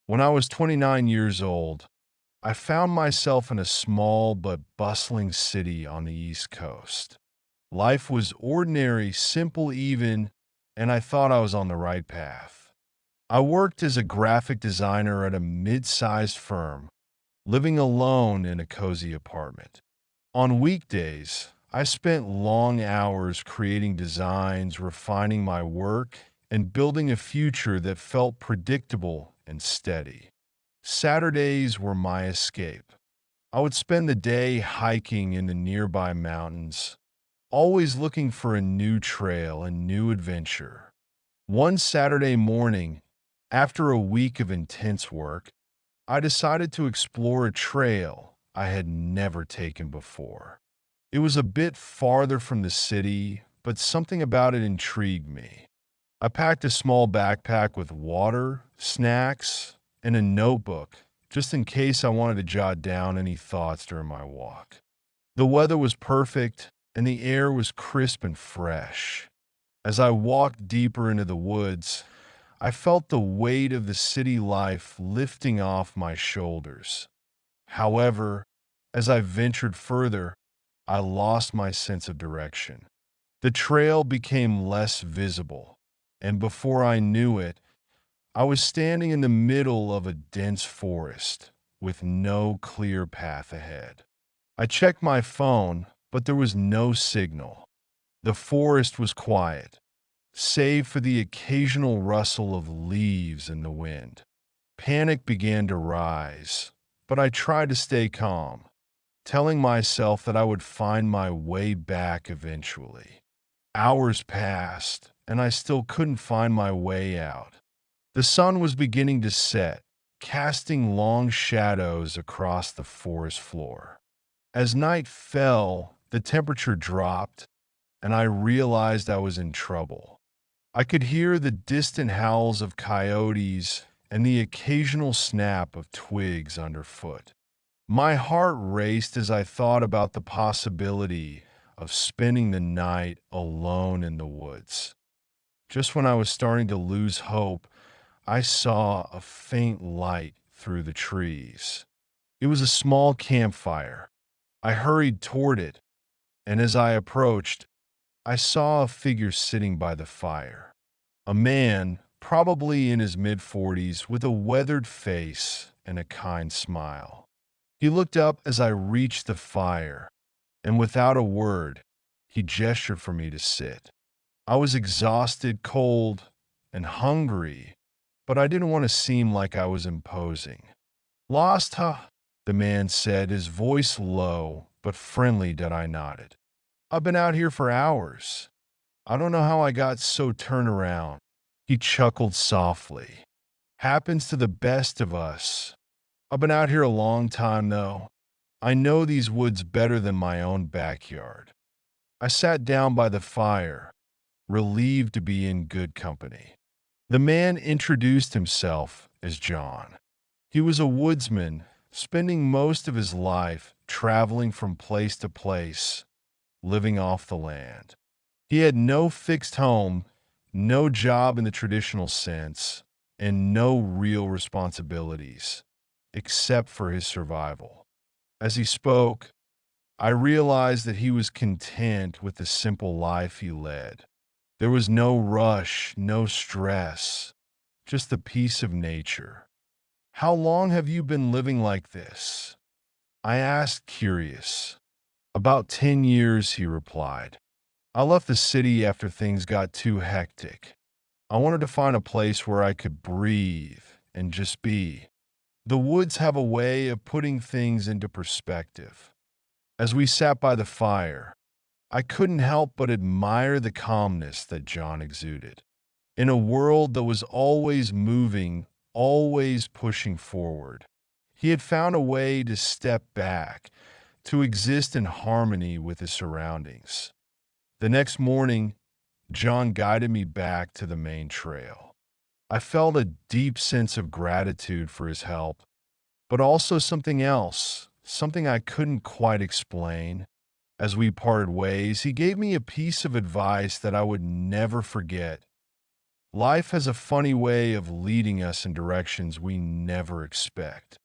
When I was 29 years old, I found myself in a small but bustling city on the East Coast. Life was ordinary, simple even, and I thought I was on the right path. I worked as a graphic designer at a mid-sized firm, living alone in a cozy apartment. On weekdays, I spent long hours creating designs, refining my work, and building a future that felt predictable and steady. Saturdays were my escape. I would spend the day hiking in the nearby mountains, always looking for a new trail and new adventure. One Saturday morning, after a week of intense work, I decided to explore a trail I had never taken before. It was a bit farther from the city, but something about it intrigued me. I packed a small backpack with water, snacks, and a notebook, just in case I wanted to jot down any thoughts during my walk. The weather was perfect, and the air was crisp and fresh. As I walked deeper into the woods, I felt the weight of the city life lifting off my shoulders. However, as I ventured further, I lost my sense of direction. The trail became less visible, and before I knew it, I was standing in the middle of a dense forest with no clear path ahead. I checked my phone, but there was no signal. The forest was quiet, save for the occasional rustle of leaves in the wind. Panic began to rise, but I tried to stay calm, telling myself that I would find my way back eventually. Hours passed, and I still couldn't find my way out. The sun was beginning to set, casting long shadows across the forest floor. As night fell, the temperature dropped, and I realized I was in trouble. I could hear the distant howls of coyotes and the occasional snap of twigs underfoot. My heart raced as I thought about the possibility of spending the night alone in the woods. Just when I was starting to lose hope, I saw a faint light through the trees. It was a small campfire. I hurried toward it, and as I approached, I saw a figure sitting by the fire. A man, probably in his mid-40s, with a weathered face and a kind smile. He looked up as I reached the fire, and without a word, he gestured for me to sit. I was exhausted, cold, and hungry, but I didn't want to seem like I was imposing. Lost, huh? The man said, his voice low but friendly that I nodded. I've been out here for hours. I don't know how I got so turned around. He chuckled softly. Happens to the best of us. I've been out here a long time, though. I know these woods better than my own backyard. I sat down by the fire, relieved to be in good company. The man introduced himself as John. He was a woodsman, spending most of his life traveling from place to place, living off the land. He had no fixed home, no job in the traditional sense, and no real responsibilities, except for his survival. As he spoke, I realized that he was content with the simple life he led. There was no rush, no stress, just the peace of nature. How long have you been living like this? I asked, curious. About 10 years, he replied. I left the city after things got too hectic. I wanted to find a place where I could breathe and just be. The woods have a way of putting things into perspective. As we sat by the fire, I couldn't help but admire the calmness that John exuded. In a world that was always moving, always pushing forward, he had found a way to step back, to exist in harmony with his surroundings. The next morning, John guided me back to the main trail. I felt a deep sense of gratitude for his help, but also something else, something I couldn't quite explain. As we parted ways, he gave me a piece of advice that I would never forget. Life has a funny way of leading us in directions we never expect.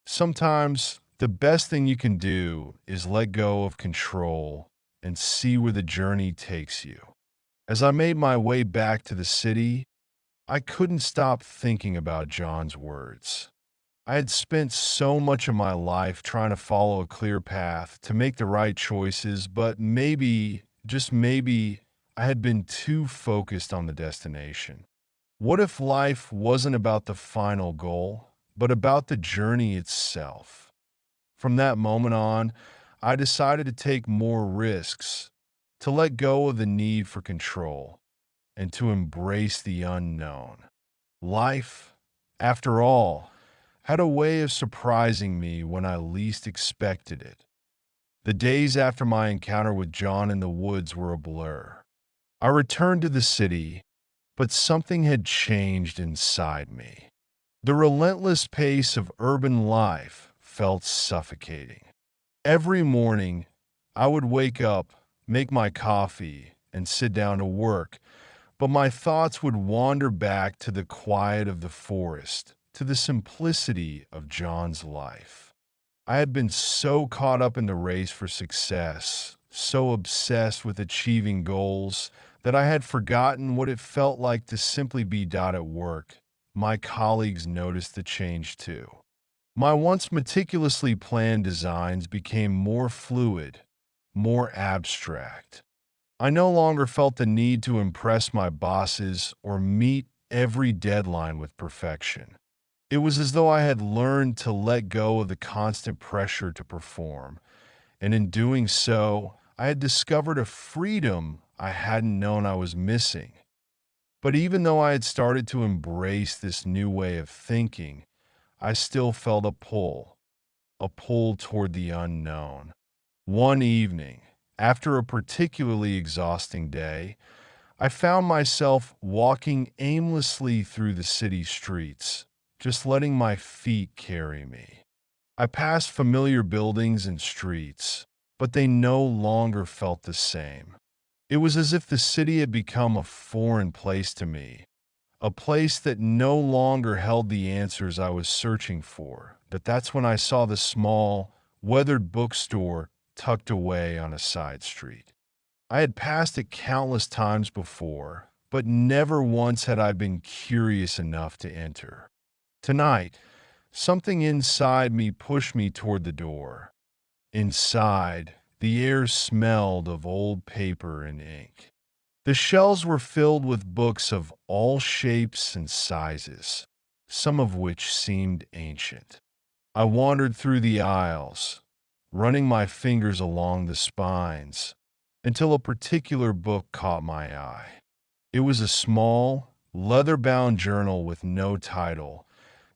Sometimes the best thing you can do is let go of control and see where the journey takes you. As I made my way back to the city, I couldn't stop thinking about John's words. I had spent so much of my life trying to follow a clear path to make the right choices, but maybe, just maybe, I had been too focused on the destination. What if life wasn't about the final goal, but about the journey itself? From that moment on, I decided to take more risks, to let go of the need for control, and to embrace the unknown. Life, after all, had a way of surprising me when I least expected it. The days after my encounter with John in the woods were a blur. I returned to the city, but something had changed inside me. The relentless pace of urban life felt suffocating. Every morning, I would wake up, make my coffee, and sit down to work, but my thoughts would wander back to the quiet of the forest, to the simplicity of John's life. I had been so caught up in the race for success, so obsessed with achieving goals, that I had forgotten what it felt like to simply be at work. My colleagues noticed the change too. My once meticulously planned designs became more fluid, more abstract. I no longer felt the need to impress my bosses or meet every deadline with perfection. It was as though I had learned to let go of the constant pressure to perform, and in doing so, I had discovered a freedom I hadn't known I was missing. But even though I had started to embrace this new way of thinking, I still felt a pull toward the unknown. One evening, after a particularly exhausting day, I found myself walking aimlessly through the city streets, just letting my feet carry me. I passed familiar buildings and streets, but they no longer felt the same. It was as if the city had become a foreign place to me, a place that no longer held the answers I was searching for. But that's when I saw the small, weathered bookstore tucked away on a side street. I had passed it countless times before, but never once had I been curious enough to enter. Tonight, something inside me pushed me toward the door. Inside, the air smelled of old paper and ink. The shelves were filled with books of all shapes and sizes, some of which seemed ancient. I wandered through the aisles, running my fingers along the spines, until a particular book caught my eye. It was a small, leather-bound journal with no title,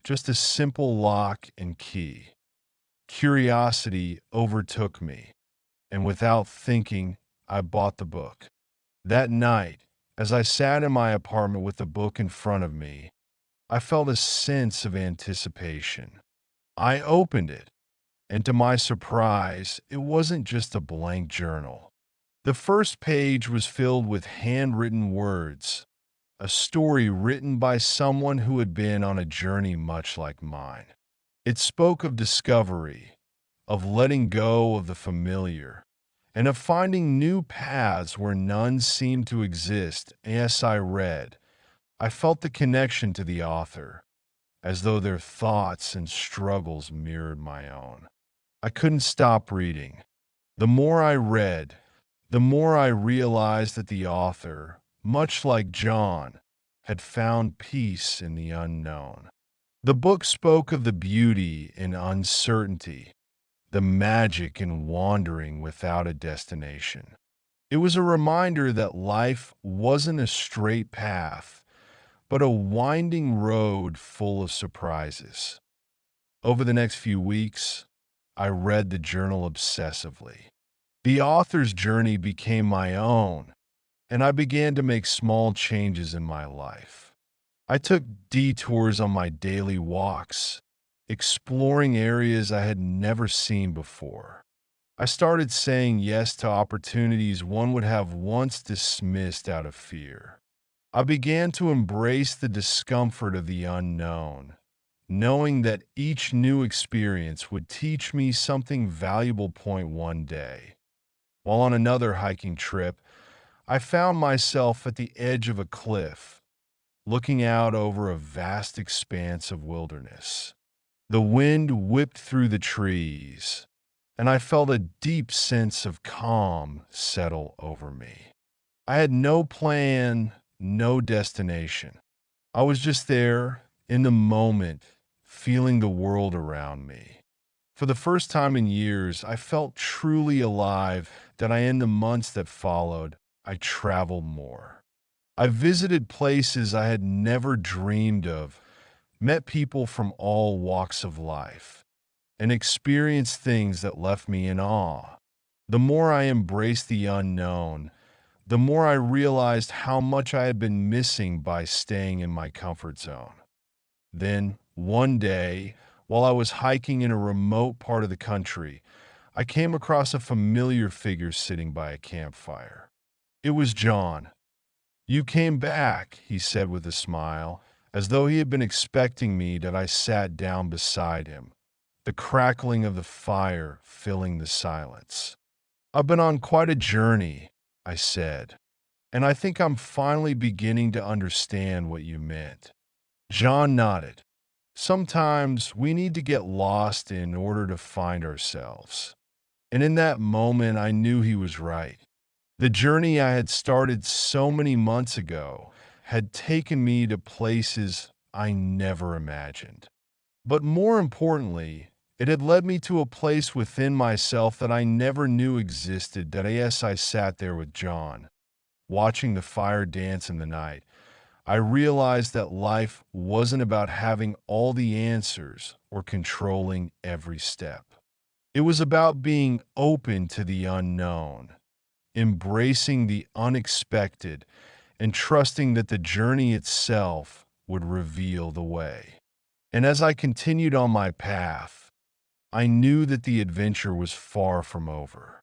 just a simple lock and key. Curiosity overtook me, and without thinking, I bought the book. That night, as I sat in my apartment with the book in front of me, I felt a sense of anticipation. I opened it, and to my surprise, it wasn't just a blank journal. The first page was filled with handwritten words, a story written by someone who had been on a journey much like mine. It spoke of discovery, of letting go of the familiar, and of finding new paths where none seemed to exist. As I read, I felt the connection to the author, as though their thoughts and struggles mirrored my own. I couldn't stop reading. The more I read, the more I realized that the author, much like John, had found peace in the unknown. The book spoke of the beauty in uncertainty, the magic in wandering without a destination. It was a reminder that life wasn't a straight path, but a winding road full of surprises. Over the next few weeks, I read the journal obsessively. The author's journey became my own, and I began to make small changes in my life. I took detours on my daily walks, exploring areas I had never seen before. I started saying yes to opportunities one would have once dismissed out of fear. I began to embrace the discomfort of the unknown, knowing that each new experience would teach me something valuable. Point one day, while on another hiking trip, I found myself at the edge of a cliff, looking out over a vast expanse of wilderness. The wind whipped through the trees, and I felt a deep sense of calm settle over me. I had no plan, no destination. I was just there, in the moment, feeling the world around me. For the first time in years, I felt truly alive that in the months that followed, I traveled more. I visited places I had never dreamed of, met people from all walks of life, and experienced things that left me in awe. The more I embraced the unknown, the more I realized how much I had been missing by staying in my comfort zone. Then, one day, while I was hiking in a remote part of the country, I came across a familiar figure sitting by a campfire. It was John. "You came back," he said with a smile, as though he had been expecting me that I sat down beside him, the crackling of the fire filling the silence. "I've been on quite a journey," I said, "and I think I'm finally beginning to understand what you meant." John nodded. "Sometimes we need to get lost in order to find ourselves." And in that moment, I knew he was right. The journey I had started so many months ago had taken me to places I never imagined. But more importantly, it had led me to a place within myself that I never knew existed. That yes, I sat there with John, watching the fire dance in the night. I realized that life wasn't about having all the answers or controlling every step. It was about being open to the unknown, embracing the unexpected, and trusting that the journey itself would reveal the way. And as I continued on my path, I knew that the adventure was far from over.